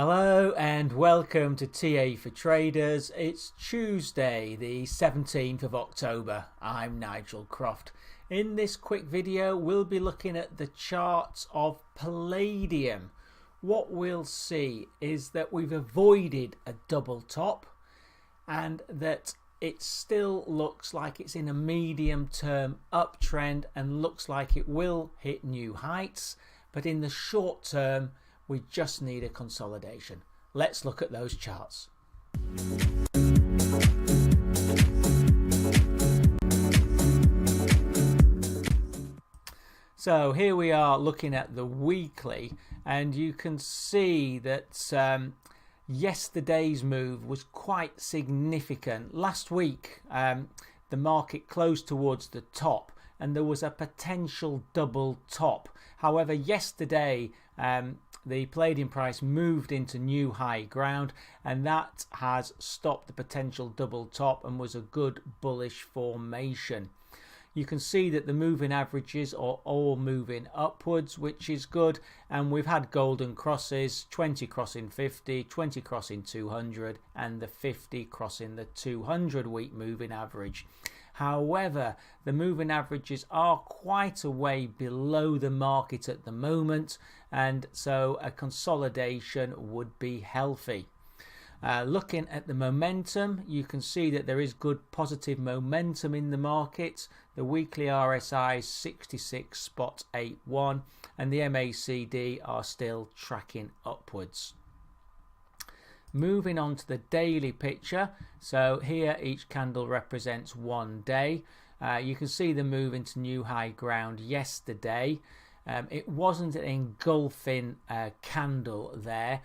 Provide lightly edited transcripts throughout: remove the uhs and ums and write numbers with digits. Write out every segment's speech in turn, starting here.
Hello and welcome to TA for Traders. It's Tuesday the 17th of October. I'm Nigel Croft. In this quick video we'll be looking at the charts of Palladium. What we'll see is that we've avoided a double top and that it still looks like it's in a medium term uptrend and looks like it will hit new heights, but in the short term we just need a consolidation. Let's look at those charts. So here we are looking at the weekly, and you can see that yesterday's move was quite significant. Last week the market closed towards the top and there was a potential double top. However, yesterday the Palladium price moved into new high ground, and that has stopped the potential double top and was a good bullish formation. You can see that the moving averages are all moving upwards, which is good, and we've had golden crosses, 20 crossing 50, 20 crossing 200, and the 50 crossing the 200 week moving average. However, the moving averages are quite a way below the market at the moment, and so a consolidation would be healthy. Looking at the momentum, you can see that there is good positive momentum in the market. The weekly RSI is 66.81 and the MACD are still tracking upwards. Moving on to the daily picture, so here each candle represents one day. You can see the move into new high ground yesterday. It wasn't an engulfing candle there.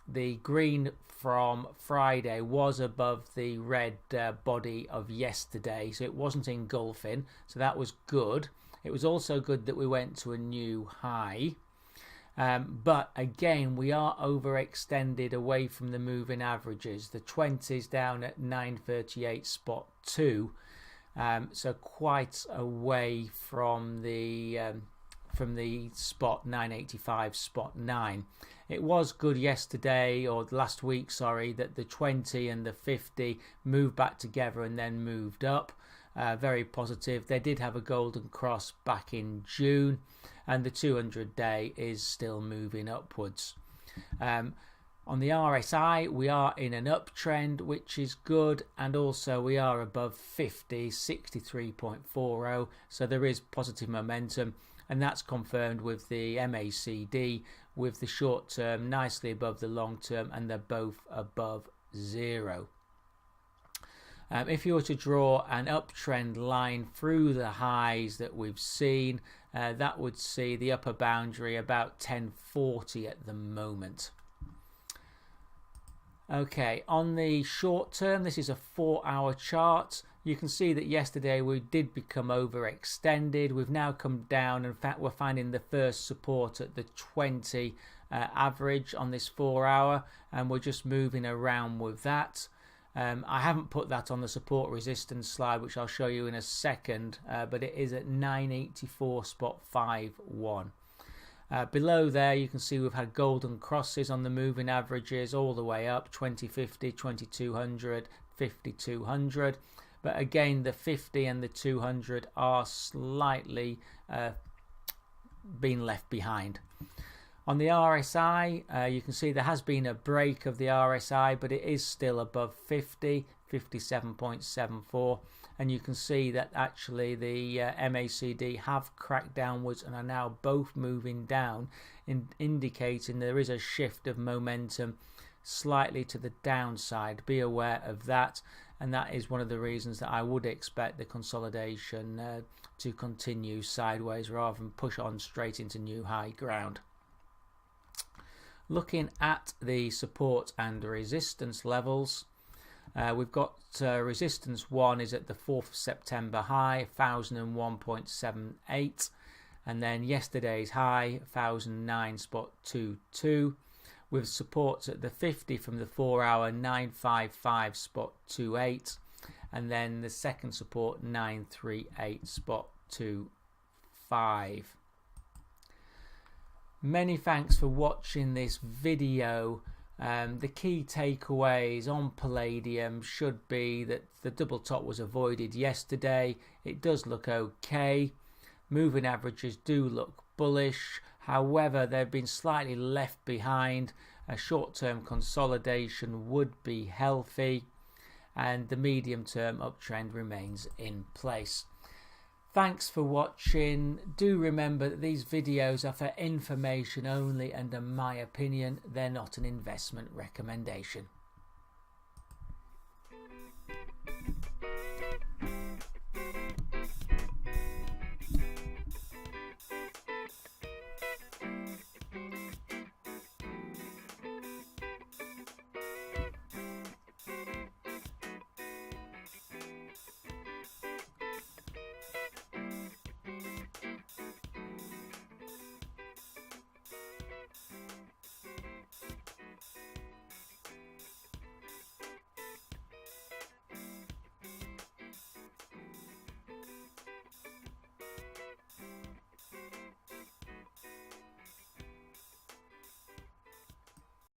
The green from Friday was above the red body of yesterday, so it wasn't engulfing, so that was good. It was also good that we went to a new high. But again, we are overextended away from the moving averages. The 20s down at 938.2, so quite away from the spot 985.9. It was good yesterday, or last week, sorry, that the 20 and the 50 moved back together and then moved up. Very positive. They did have a golden cross back in June, and the 200 day is still moving upwards. On the RSI we are in an uptrend, which is good, and also we are above 50, 63.40, so there is positive momentum, and that's confirmed with the MACD, with the short term nicely above the long term, and they're both above zero. If you were to draw an uptrend line through the highs that we've seen, that would see the upper boundary about 1040 at the moment. Okay, on the short term, this is a 4-hour chart. You can see that yesterday we did become overextended. We've now come down. In fact, we're finding the first support at the 20 average on this 4-hour, and we're just moving around with that. I haven't put that on the support resistance slide, which I'll show you in a second, but it is at 984.51. Below there you can see we've had golden crosses on the moving averages all the way up, 2050, 2200, 5200, but again the 50 and the 200 are slightly being left behind. On the RSI, you can see there has been a break of the RSI, but it is still above 50, 57.74, and you can see that actually the MACD have cracked downwards and are now both moving down, indicating there is a shift of momentum slightly to the downside. Be aware of that, and that is one of the reasons that I would expect the consolidation to continue sideways rather than push on straight into new high ground. Looking at the support and resistance levels, we've got resistance 1 is at the 4th of September high, 1001.78, and then yesterday's high, 1009.22, with supports at the 50 from the 4-hour, 955.28, and then the second support, 938.25. Many thanks for watching this video. The key takeaways on Palladium should be that the double top was avoided yesterday. It does look okay. Moving averages do look bullish. However, they've been slightly left behind. A short-term consolidation would be healthy, and the medium-term uptrend remains in place. Thanks for watching. Do remember that these videos are for information only and, in my opinion, they're not an investment recommendation.